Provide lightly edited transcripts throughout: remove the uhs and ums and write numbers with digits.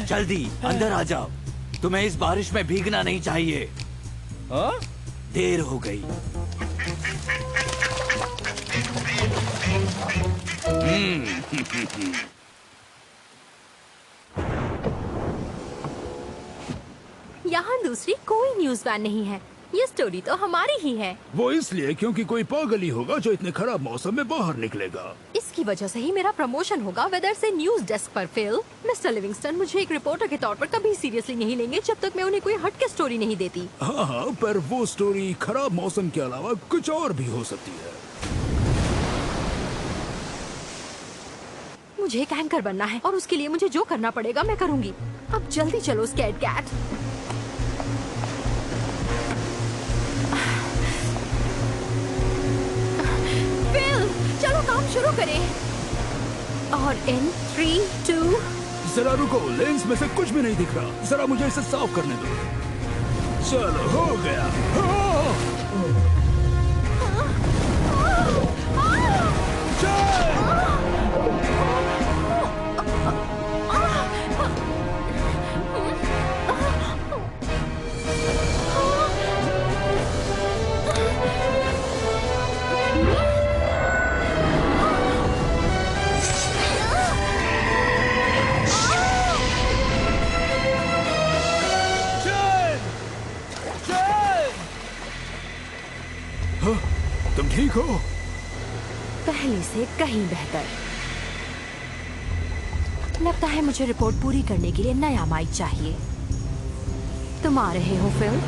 जल्दी अंदर आ जाओ, तुम्हें इस बारिश में भीगना नहीं चाहिए। देर हो गई। यहाँ दूसरी कोई न्यूज़ वैन नहीं है। ये स्टोरी तो हमारी ही है। वो इसलिए क्योंकि कोई पागल ही होगा जो इतने खराब मौसम में बाहर निकलेगा। इसकी वजह से ही मेरा प्रमोशन होगा वेदर से न्यूज डेस्क पर। फिल, मिस्टर लिविंगस्टन मुझे एक रिपोर्टर के तौर पर कभी सीरियसली नहीं लेंगे जब तक मैं उन्हें कोई हटके स्टोरी नहीं देती। हाँ, पर वो स्टोरी खराब मौसम के अलावा कुछ और भी हो सकती है। मुझे एक एंकर बनना है और उसके लिए मुझे जो करना पड़ेगा मैं करूंगी। अब जल्दी चलो स्कैर्ड कैट। फिल, चलो काम शुरू करें। और इन 3, 2 जरा रुको, लेंस में से कुछ भी नहीं दिख रहा। जरा मुझे इसे साफ करने दो। चलो, हो गया। तुम ठीक हो? पहले से कहीं बेहतर। लगता है मुझे रिपोर्ट पूरी करने के लिए नया माइक चाहिए। तुम आ रहे हो फिल?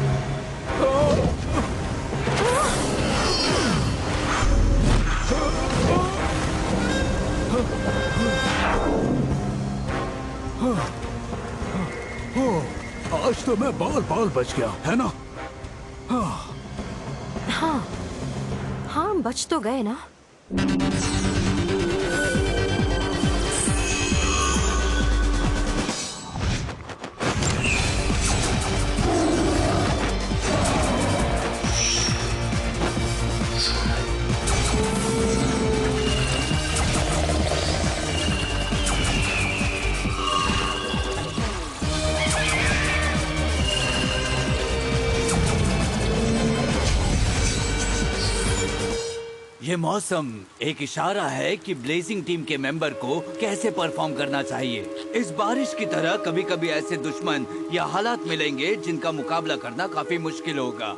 आज तो मैं बाल बच गया, है ना? हाँ, बच तो गए ना। ये मौसम एक इशारा है कि ब्लेजिंग टीम के मेंबर को कैसे परफॉर्म करना चाहिए। इस बारिश की तरह कभी कभी ऐसे दुश्मन या हालात मिलेंगे जिनका मुकाबला करना काफी मुश्किल होगा।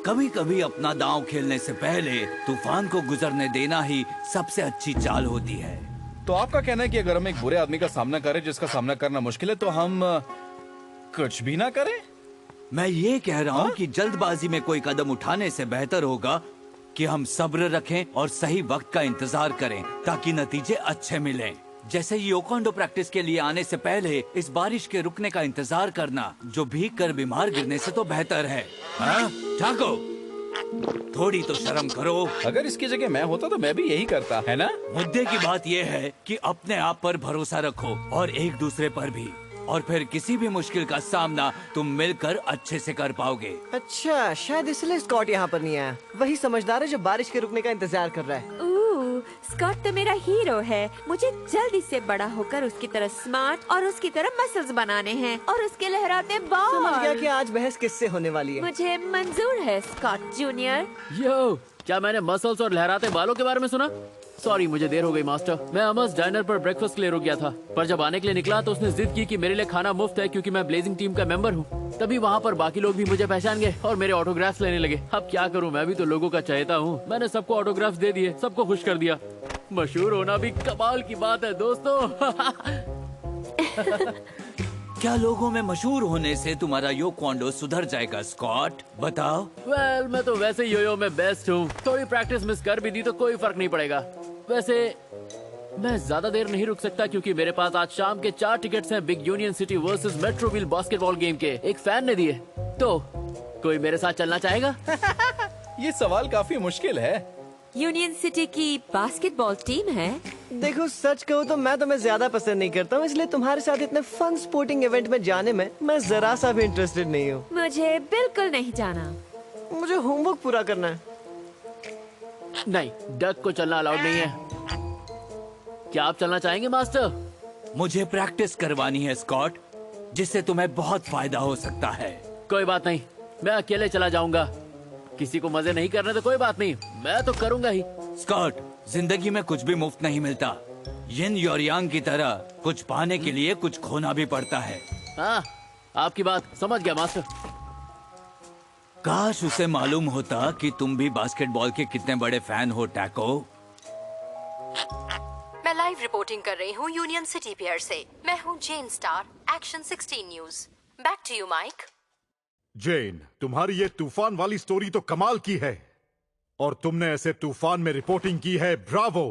कभी कभी अपना दांव खेलने से पहले तूफान को गुजरने देना ही सबसे अच्छी चाल होती है। तो आपका कहना है कि अगर हम एक बुरे आदमी का सामना करें जिसका सामना करना मुश्किल है तो हम कुछ भी ना करें? मैं ये कह रहा हूँ कि जल्दबाजी में कोई कदम उठाने से बेहतर होगा कि हम सब्र रखें और सही वक्त का इंतजार करें ताकि नतीजे अच्छे मिलें। जैसे योकोंडो प्रैक्टिस के लिए आने से पहले इस बारिश के रुकने का इंतजार करना, जो भीग कर बीमार गिरने से तो बेहतर है। हाँ? ठाको, थोड़ी तो शर्म करो। अगर इसकी जगह मैं होता तो मैं भी यही करता, है ना? मुद्दे की बात यह है कि अपने आप पर भरोसा रखो और एक दूसरे पर भी, और फिर किसी भी मुश्किल का सामना तुम मिलकर अच्छे से कर पाओगे। अच्छा, शायद इसलिए स्कॉट यहाँ पर नहीं आया। वही समझदार है जो बारिश के रुकने का इंतजार कर रहा है। स्कॉट तो मेरा हीरो है। मुझे जल्दी से बड़ा होकर उसकी तरह स्मार्ट और उसकी तरह मसल्स बनाने हैं और उसके लहराते बाल। समझ गया कि आज बहस किससे होने वाली है। मुझे मंजूर है स्कॉट जूनियर। यो, क्या मैंने मसल्स और लहराते बालों के बारे में सुना? सॉरी, मुझे देर हो गई मास्टर। मैं अमस डाइनर पर ब्रेकफास्ट के लिए रुक गया था, पर जब आने के लिए निकला तो उसने जिद की कि मेरे लिए खाना मुफ्त है क्योंकि मैं ब्लेजिंग टीम का मेंबर हूँ। तभी वहाँ पर बाकी लोग भी मुझे पहचान गए और मेरे ऑटोग्राफ्स लेने लगे। अब क्या करूँ, मैं भी तो लोगों का चहेता हूँ। मैंने सबको ऑटोग्राफ्स दे दिए, सबको खुश कर दिया। मशहूर होना भी कमाल की बात है दोस्तों। क्या लोगों में मशहूर होने से तुम्हारा योकोंडो सुधर जाएगा स्कॉट? बताओ। वेल, मैं तो वैसे योयो में बेस्ट हूँ। थोड़ी प्रैक्टिस मिस कर भी दी तो कोई फर्क नहीं पड़ेगा। वैसे मैं ज्यादा देर नहीं रुक सकता क्योंकि मेरे पास आज शाम के 4 टिकट्स हैं big union city versus Metroville basketball game के। एक फैन ने दिए, तो कोई मेरे साथ चलना चाहेगा? ये सवाल काफी मुश्किल है। यूनियन सिटी की बास्केटबॉल टीम है। देखो सच कहूँ तो मैं तुम्हें ज्यादा पसंद नहीं करता हूँ, इसलिए तुम्हारे साथ इतने फन स्पोर्टिंग इवेंट में जाने में मैं जरा सा भी इंटरेस्टेड नहीं हूँ। मुझे बिल्कुल नहीं जाना। मुझे होमवर्क पूरा करना है। नहीं, डक को चलना अलाउड नहीं है। क्या आप चलना चाहेंगे मास्टर? मुझे प्रैक्टिस करवानी है स्कॉट, जिससे तुम्हें बहुत फायदा हो सकता है। कोई बात नहीं, मैं अकेले चला जाऊंगा। किसी को मजे नहीं करने तो कोई बात नहीं, मैं तो करूंगा ही। स्कॉट, जिंदगी में कुछ भी मुफ्त नहीं मिलता। यिन और यांग की तरह कुछ पाने के लिए कुछ खोना भी पड़ता है। हाँ, आपकी बात समझ गया मास्टर। काश उसे मालूम होता कि तुम भी बास्केटबॉल के कितने बड़े फैन हो टैको। मैं लाइव रिपोर्टिंग कर रही हूँ यूनियन सिटी पियर से। मैं हूँ Jane Star, action 16 news. Back to you Mike. Jane, तुम्हारी ये तूफान वाली स्टोरी तो कमाल की है, और तुमने ऐसे तूफान में रिपोर्टिंग की है, ब्रावो।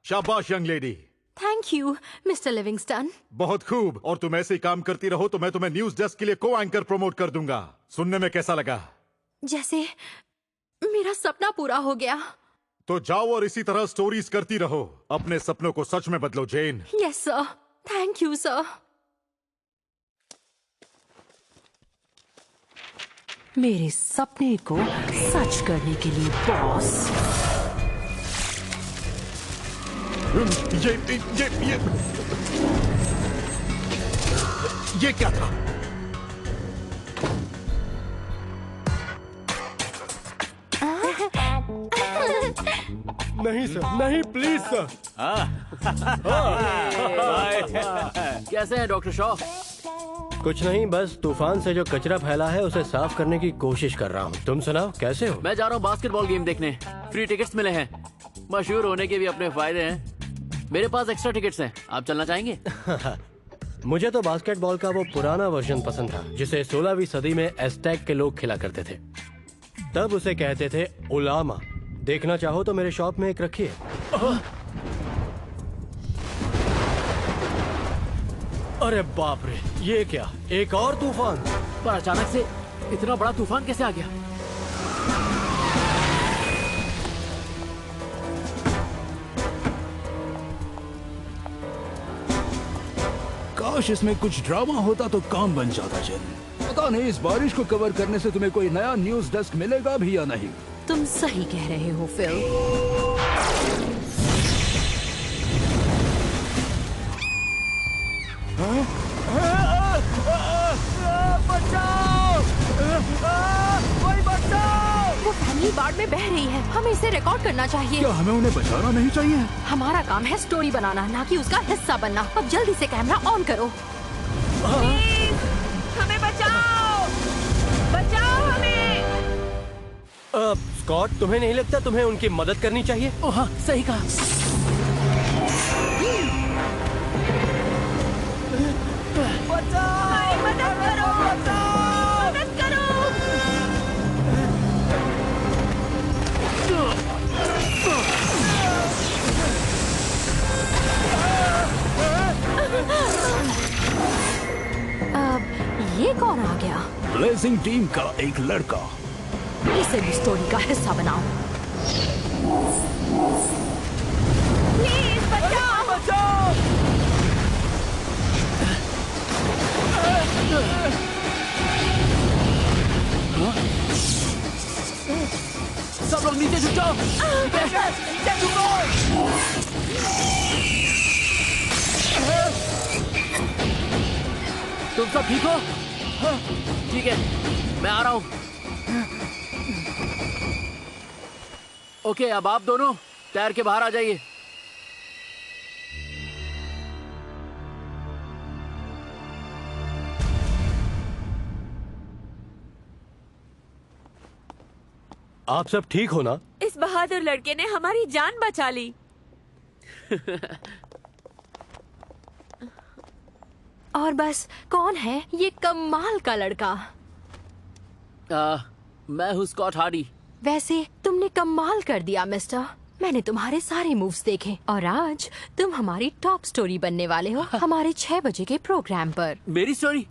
शाबाश young lady. Thank you mister Livingstone. बहुत खूब, और तुम ऐसे ही काम करती रहो तो मैं तुम्हें न्यूज डेस्क के लिए को एंकर प्रमोट कर दूंगा। सुनने में कैसा लगा? जैसे मेरा सपना पूरा हो गया। तो जाओ और इसी तरह स्टोरीज करती रहो। अपने सपनों को सच में बदलो Jane. Yes sir, thank you sir. मेरे सपने को सच करने के लिए बॉस। ये क्या था? नहीं सर, नहीं प्लीज सर। कैसे हैं डॉक्टर शॉ? कुछ नहीं, बस तूफान से जो कचरा फैला है उसे साफ करने की कोशिश कर रहा हूँ। तुम सुनाओ, कैसे हो? मैं जा रहा हूँ बास्केटबॉल गेम देखने। फ्री टिकट्स मिले हैं। मशहूर होने के भी अपने फायदे हैं। मेरे पास एक्स्ट्रा टिकट्स हैं, आप चलना चाहेंगे? मुझे तो बास्केटबॉल का वो पुराना वर्जन पसंद था जिसे 16वीं सदी में एस्टेक के लोग खेला करते थे। तब उसे कहते थे उलामा। देखना चाहो तो मेरे शॉप में एक रखी है। अरे बाप रे, ये क्या, एक और तूफान? पर अचानक से इतना बड़ा तूफान कैसे आ गया? काश इसमें कुछ ड्रामा होता तो काम बन जाता जेन। पता नहीं इस बारिश को कवर करने से तुम्हें कोई नया न्यूज डेस्क मिलेगा भी या नहीं। तुम सही कह रहे हो फिल। बचाओ! कोई बचाओ! वो फैमिली बाढ़ में बह रही है, हमें इसे रिकॉर्ड करना चाहिए। क्या हमें उन्हें बचाना नहीं चाहिए? हमारा काम है स्टोरी बनाना, ना कि उसका हिस्सा बनना। अब जल्दी से कैमरा ऑन करो। प्लीज, हमें बचाओ, बचाओ हमें। स्कॉट, तुम्हें नहीं लगता तुम्हें उनकी मदद करनी चाहिए? ओह हाँ, सही कहा। हमारी मदद करो, मदद करो। ये कौन आ गया? ब्लेजिंग टीम का एक लड़का। इसे भी स्टोरी का हिस्सा बनाओ। प्लीज बचाओ, बचाओ! सब लोग नीचे झुक जाओ। तुम सब ठीक हो? ठीक है, मैं आ रहा हूँ। ओके, अब आप दोनों तैर के बाहर आ जाइए। आप सब ठीक हो ना? इस बहादुर लड़के ने हमारी जान बचा ली। और बस कौन है ये कमाल का लड़का? मैं हूँ स्कॉट हार्डी। वैसे तुमने कमाल कर दिया मिस्टर। मैंने तुम्हारे सारे मूव्स देखे और आज तुम हमारी टॉप स्टोरी बनने वाले हो हमारे 6 बजे के प्रोग्राम पर। मेरी स्टोरी?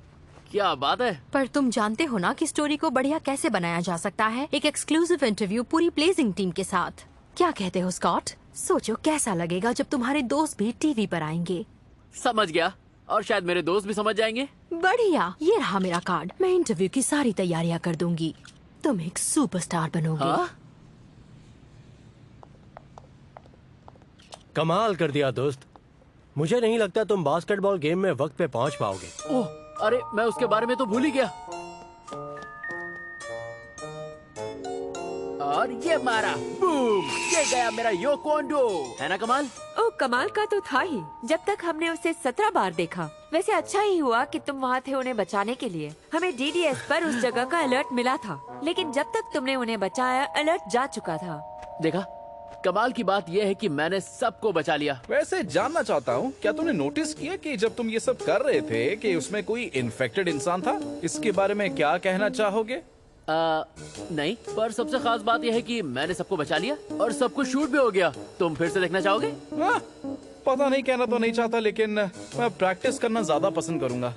क्या बात है। पर तुम जानते हो ना कि स्टोरी को बढ़िया कैसे बनाया जा सकता है? एक एक्सक्लूसिव इंटरव्यू पूरी ब्लेजिंग टीम के साथ। क्या कहते हो स्कॉट? सोचो कैसा लगेगा जब तुम्हारे दोस्त भी टीवी पर आएंगे। समझ गया, और शायद मेरे दोस्त भी समझ जाएंगे। बढ़िया, ये रहा मेरा कार्ड। मैं इंटरव्यू की सारी तैयारियां कर दूंगी। तुम एक सुपरस्टार बनोगे। हाँ? कमाल कर दिया दोस्त। मुझे नहीं लगता तुम बास्केटबॉल गेम में वक्त पे पहुंच पाओगे। ओह, अरे मैं उसके बारे में तो भूल ही गया। और ये मारा, बूम, ये गया मेरा योको ओंडो, है ना कमाल? ओ कमाल का तो था ही, जब तक हमने उसे 17 बार देखा। वैसे अच्छा ही हुआ कि तुम वहाँ थे उन्हें बचाने के लिए। हमें डीडीएस पर उस जगह का अलर्ट मिला था, लेकिन जब तक तुमने उन्हें बचाया अलर्ट जा चुका था। देखा, कमाल की बात यह है कि मैंने सबको बचा लिया। वैसे जानना चाहता हूँ, क्या तुमने नोटिस किया कि जब तुम ये सब कर रहे थे कि उसमें कोई इन्फेक्टेड इंसान था? इसके बारे में क्या कहना चाहोगे? नहीं, पर सबसे खास बात यह है कि मैंने सबको बचा लिया और सब कुछ शूट भी हो गया। तुम फिर से देखना चाहोगे? पता नहीं, कहना तो नहीं चाहता, लेकिन मैं प्रैक्टिस करना ज्यादा पसंद करूंगा।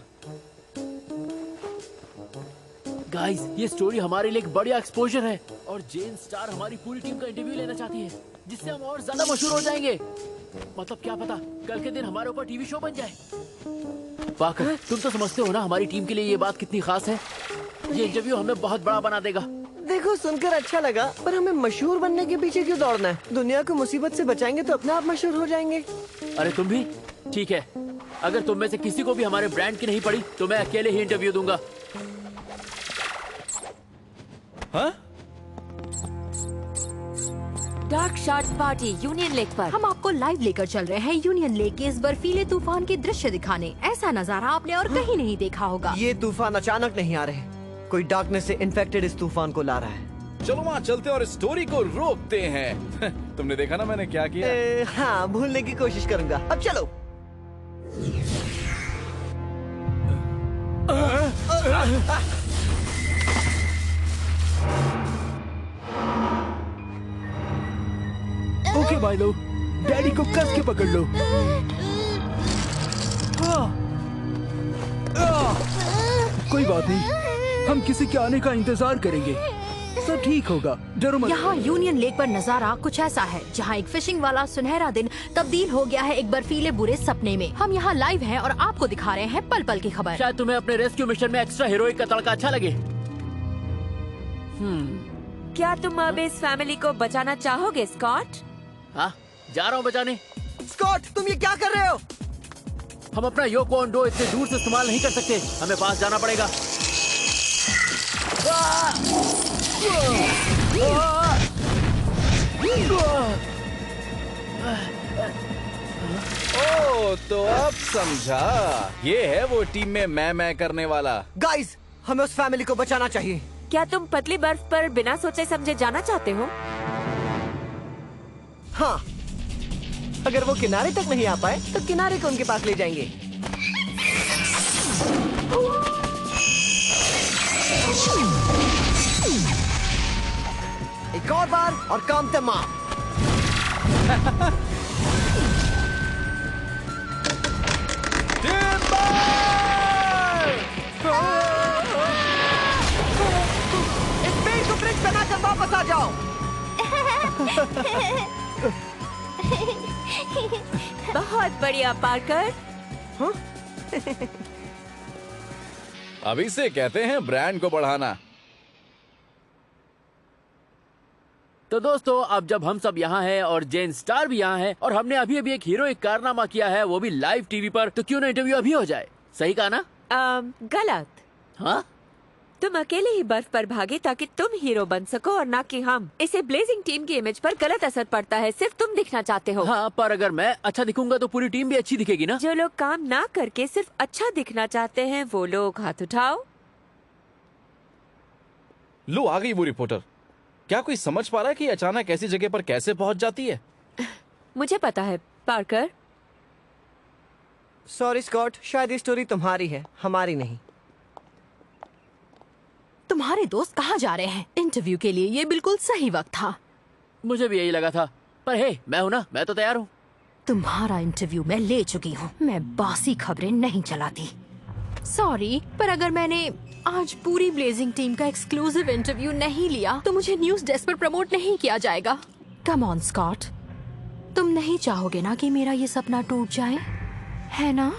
गाइस, ये स्टोरी हमारे लिए एक बढ़िया एक्सपोजर है और जेन स्टार हमारी पूरी टीम का इंटरव्यू लेना चाहती है, जिससे हम और ज्यादा मशहूर हो जाएंगे। मतलब क्या पता कल के दिन हमारे ऊपर टीवी शो बन जाए। पाकर, तुम तो समझते हो ना हमारी टीम के लिए ये बात कितनी खास है। ये इंटरव्यू हमें बहुत बड़ा बना देगा। देखो, सुनकर अच्छा लगा, पर हमें मशहूर बनने के पीछे क्यों दौड़ना है? दुनिया को मुसीबत से बचाएंगे तो अपने आप मशहूर हो जाएंगे। अरे तुम भी? ठीक है, अगर तुम में से किसी को भी हमारे ब्रांड की नहीं पड़ी तो मैं अकेले ही इंटरव्यू दूंगा। हाँ? Dark short party union lake पर। हम आपको लाइव लेकर चल रहे हैं यूनियन लेक के इस बर्फीले तूफान के दृश्य दिखाने। ऐसा नजारा आपने और कहीं नहीं देखा होगा। ये तूफान अचानक नहीं आ रहे, कोई डार्कनेस से इन्फेक्टेड इस तूफान को ला रहा है। चलो वहाँ चलते हैं और स्टोरी को रोकते हैं। तुमने देखा ना मैंने क्या किया? हाँ, भूलने की कोशिश करूंगा। अब चलो। ओके भाई लोग, डैडी को कस के पकड़ लो। कोई बात नहीं, हम किसी के आने का इंतजार करेंगे, सब ठीक होगा, डरो मत। यहाँ यूनियन लेक पर नजारा कुछ ऐसा है जहाँ एक फिशिंग वाला सुनहरा दिन तब्दील हो गया है एक बर्फीले बुरे सपने में। हम यहाँ लाइव हैं और आपको दिखा रहे हैं पल पल की खबर। शायद तुम्हें अपने रेस्क्यू मिशन में एक्स्ट्रा हीरोइक का तड़का अच्छा लगे। क्या तुम अब इस फैमिली को बचाना चाहोगे स्कॉट? हाँ, जा रहा हूँ बचाने। स्कॉट, तुम ये क्या कर रहे हो? हम अपना योको ओंडो इतने दूर से इस्तेमाल नहीं कर सकते, हमें पास जाना पड़ेगा। ओ, तो अब समझा, ये है वो टीम में मैं करने वाला। गाइस, हमें उस फैमिली को बचाना चाहिए। क्या तुम पतली बर्फ पर बिना सोचे समझे जाना चाहते हो? हाँ, अगर वो किनारे तक नहीं आ पाए तो किनारे को उनके पास ले जाएंगे। एक और बार और काम तमाम। इस पेड़ को ब्रिज बनाकर वापस आ जाओ। बहुत बढ़िया पार्कर। अभी से कहते हैं ब्रांड को बढ़ाना। तो दोस्तों, अब जब हम सब यहाँ हैं और जेन स्टार भी यहाँ है और हमने अभी अभी एक हीरोइक कारनामा किया है, वो भी लाइव टीवी पर, तो क्यों ना इंटरव्यू अभी हो जाए। सही कहा ना? गलत। हाँ? तुम अकेले ही बर्फ पर भागे ताकि तुम हीरो बन सको और ना कि हम। इसे ब्लेजिंग टीम की इमेज पर गलत असर पड़ता है, सिर्फ तुम दिखना चाहते हो। हाँ, पर अगर मैं अच्छा दिखूंगा तो पूरी टीम भी अच्छी दिखेगी ना। जो लोग काम ना करके सिर्फ अच्छा दिखना चाहते हैं वो लोग हाथ उठाओ। लो, आ गई वो रिपोर्टर। क्या कोई समझ पा रहा है कि अचानक ऐसी जगह पर कैसे पहुंच जाती है? मुझे पता है पार्कर। सॉरी स्कॉट, शायद ये स्टोरी तुम्हारी है, हमारी नहीं। तुम्हारे दोस्त कहाँ जा रहे हैं? इंटरव्यू के लिए ये बिल्कुल सही वक्त था। मुझे भी यही लगा था, पर हे, मैं हूँ ना, मैं तो तैयार हूँ। तुम्हारा इंटरव्यू मैं ले चुकी हूँ, मैं बासी खबरें नहीं चलाती। सॉरी, पर अगर मैंने आज पूरी ब्लेजिंग टीम का एक्सक्लूसिव इंटरव्यू नहीं लिया तो मुझे न्यूज डेस्क पर प्रमोट नहीं किया जाएगा। Come on Scott. तुम नहीं चाहोगे ना कि मेरा ये सपना टूट जाए, है ना?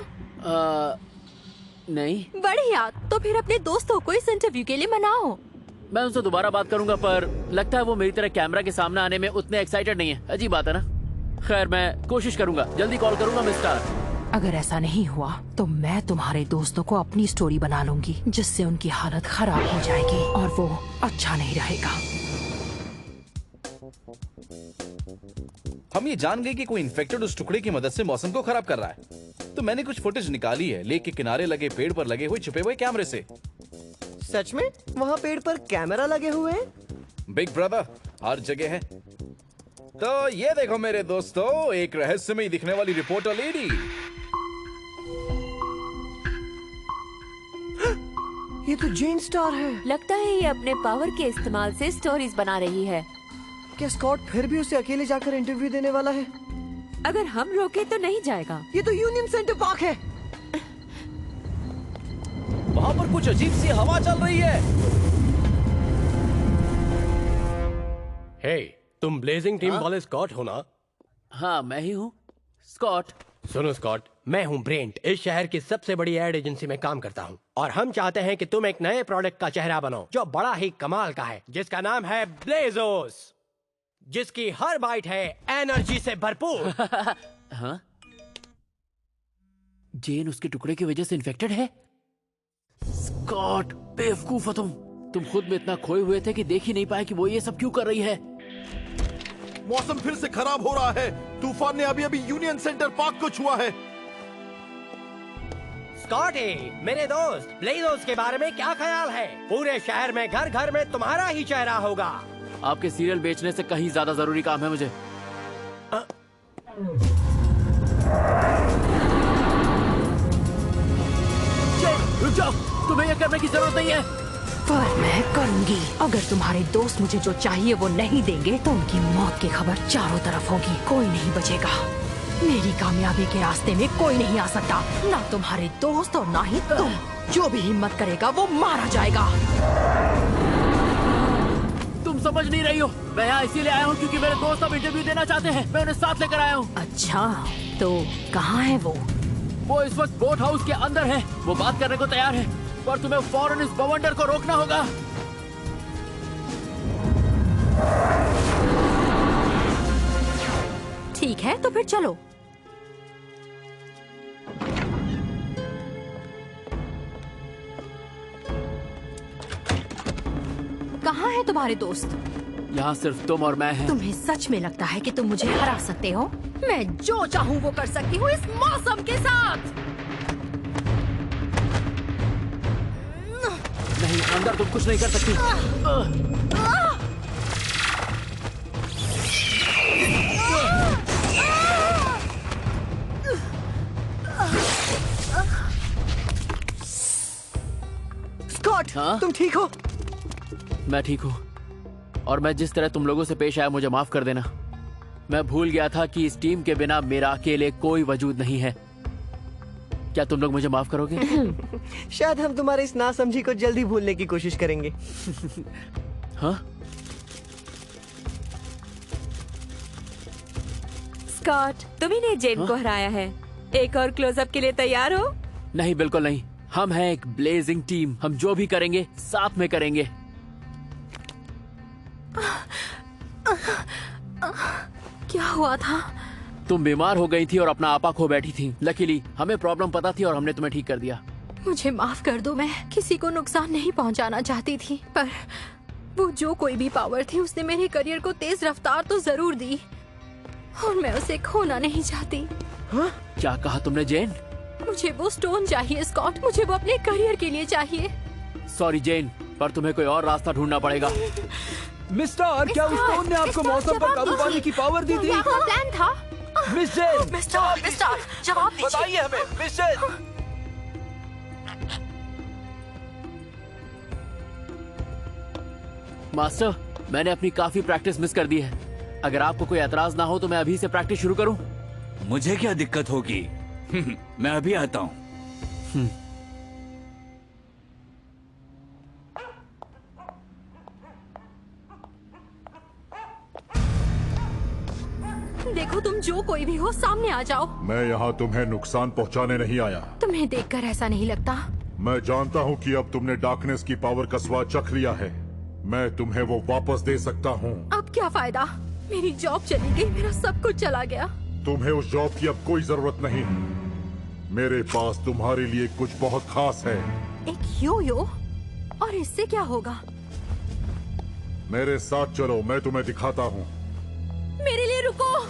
नहीं, बढ़िया, तो फिर अपने दोस्तों को इस इंटरव्यू के लिए मनाओ। मैं उनसे दोबारा बात करूंगा, पर लगता है वो मेरी तरह कैमरा के सामने आने में उतने एक्साइटेड नहीं है। अजीब बात है ना। खैर, मैं कोशिश करूंगा, जल्दी कॉल करूंगा मिस्टर। अगर ऐसा नहीं हुआ तो मैं तुम्हारे दोस्तों को अपनी स्टोरी बना लूंगी, जिससे उनकी हालत खराब हो जाएगी और वो अच्छा नहीं रहेगा। हम ये जान गए कि कोई इन्फेक्टेड उस टुकड़े की मदद से मौसम को खराब कर रहा है। तो मैंने कुछ फुटेज निकाली है लेक के किनारे लगे पेड़ पर लगे हुए छुपे हुए कैमरे से। सच में? वहाँ पेड़ पर कैमरा लगे हुए हैं? बिग ब्रदर हर जगह है। तो ये देखो मेरे दोस्तों, एक रहस्यमय दिखने वाली रिपोर्टर लेडी। ये तो जेन स्टार है। लगता है ये अपने पावर के इस्तेमाल से स्टोरीज बना रही है। क्या स्कॉट फिर भी उसे अकेले जाकर इंटरव्यू देने वाला है? अगर हम रोके तो नहीं जाएगा। ये तो यूनियन सेंटर पार्क है। वहाँ पर कुछ अजीब सी हवा चल रही है। हे, तुम ब्लेजिंग टीम वाले स्कॉट हो ना? हाँ, मैं ही हूँ स्कॉट। सुनो स्कॉट, मैं हूँ ब्रेंट, इस शहर की सबसे बड़ी एड एजेंसी में काम करता हूँ और हम चाहते हैं कि तुम एक नए प्रोडक्ट का चेहरा बनो जो बड़ा ही कमाल का है, जिसका नाम है ब्लेजोस, जिसकी हर बाइट है एनर्जी से भरपूर। हाँ? जेन उसके टुकड़े की वजह से इन्फेक्टेड है? स्कॉट, बेवकूफ हो तुम खुद में इतना खोए हुए थे कि देख ही नहीं पाए कि वो ये सब क्यों कर रही है। मौसम फिर से खराब हो रहा है। तूफान ने अभी अभी यूनियन सेंटर पार्क को छुआ है। स्कॉटी, मेरे दोस्त, ब्लेजोस के बारे में क्या ख्याल है? पूरे शहर में घर घर में तुम्हारा ही चेहरा होगा। आपके सीरियल बेचने से कहीं ज्यादा जरूरी काम है मुझे। रुक जाओ, तुम्हें यह करने की जरूरत नहीं है। पर मैं करूंगी। अगर तुम्हारे दोस्त मुझे जो चाहिए वो नहीं देंगे तो उनकी मौत की खबर चारों तरफ होगी, कोई नहीं बचेगा। मेरी कामयाबी के रास्ते में कोई नहीं आ सकता, ना तुम्हारे दोस्त और ना ही तुम। जो भी हिम्मत करेगा वो मारा जाएगा। तुम समझ नहीं रही हो। मैं यहाँ इसीलिए आया हूँ क्योंकि मेरे दोस्त अब इंटरव्यू देना चाहते हैं। मैं उन्हें साथ लेकर आया हूँ। अच्छा, तो कहाँ है वो? वो इस वक्त बोट हाउस के अंदर है। वो बात करने को तैयार है, पर तुम्हें फौरन इस बवंडर को रोकना होगा। ठीक है, तो फिर चलो। कहाँ है तुम्हारे दोस्त? यहाँ सिर्फ तुम और मैं हैं। तुम्हें सच में लगता है कि तुम मुझे हरा सकते हो? मैं जो चाहूँ वो कर सकती हूँ इस मौसम के साथ। नहीं, अंदर तुम कुछ नहीं कर सकती। स्कॉट, हाँ? तुम ठीक हो? मैं ठीक हूँ, और मैं जिस तरह तुम लोगों से पेश आया मुझे माफ कर देना। मैं भूल गया था कि इस टीम के बिना मेरा अकेले कोई वजूद नहीं है। क्या तुम लोग मुझे माफ करोगे? शायद हम तुम्हारे इस नासमझी को जल्दी भूलने की कोशिश करेंगे। हाँ? स्कॉट, तुम्ही ने जेन को हराया है। एक और क्लोजअप के लिए तैयार हो? नहीं, बिल्कुल नहीं। हम हैं एक ब्लेजिंग टीम। हम जो भी करेंगे साथ में करेंगे। क्या हुआ था? तुम बीमार हो गई थी और अपना आपा खो बैठी थी। लकीली हमें प्रॉब्लम पता थी और हमने तुम्हें ठीक कर दिया। मुझे माफ कर दो, मैं किसी को नुकसान नहीं पहुंचाना चाहती थी, पर वो जो कोई भी पावर थी उसने मेरे करियर को तेज रफ्तार तो जरूर दी और मैं उसे खोना नहीं चाहती। हाँ? क्या कहा तुमने जेन? मुझे वो स्टोन चाहिए स्कॉट, मुझे वो अपने करियर के लिए चाहिए। सॉरी जेन, पर तुम्हें कोई और रास्ता ढूंढना पड़ेगा। मिस्टर, क्या उस स्टोन ने आपको मौसम पर काबू पाने की पावर दी थी? क्या प्लान था? मिस जेन, मिस्टर, जवाब दीजिए। बताइए हमें, मिस जेन। मास्टर, मैंने अपनी काफी प्रैक्टिस मिस कर दी है। अगर आपको कोई एतराज ना हो तो मैं अभी से प्रैक्टिस शुरू करूं? मुझे क्या दिक्कत होगी? मैं अभी आता हूँ। देखो तुम जो कोई भी हो सामने आ जाओ। मैं यहाँ तुम्हें नुकसान पहुँचाने नहीं आया। तुम्हें देखकर ऐसा नहीं लगता? मैं जानता हूँ कि अब तुमने डार्कनेस की पावर का स्वाद चख लिया है। मैं तुम्हें वो वापस दे सकता हूँ। अब क्या फायदा? मेरी जॉब चली गई, मेरा सब कुछ चला गया। तुम्हें उस जॉब की अब कोई जरूरत नहीं। मेरे पास तुम्हारे लिए कुछ बहुत खास है। एक यो-यो? और इससे क्या होगा? मेरे साथ चलो, मैं तुम्हें दिखाता हूँ। मेरे लिए रुको।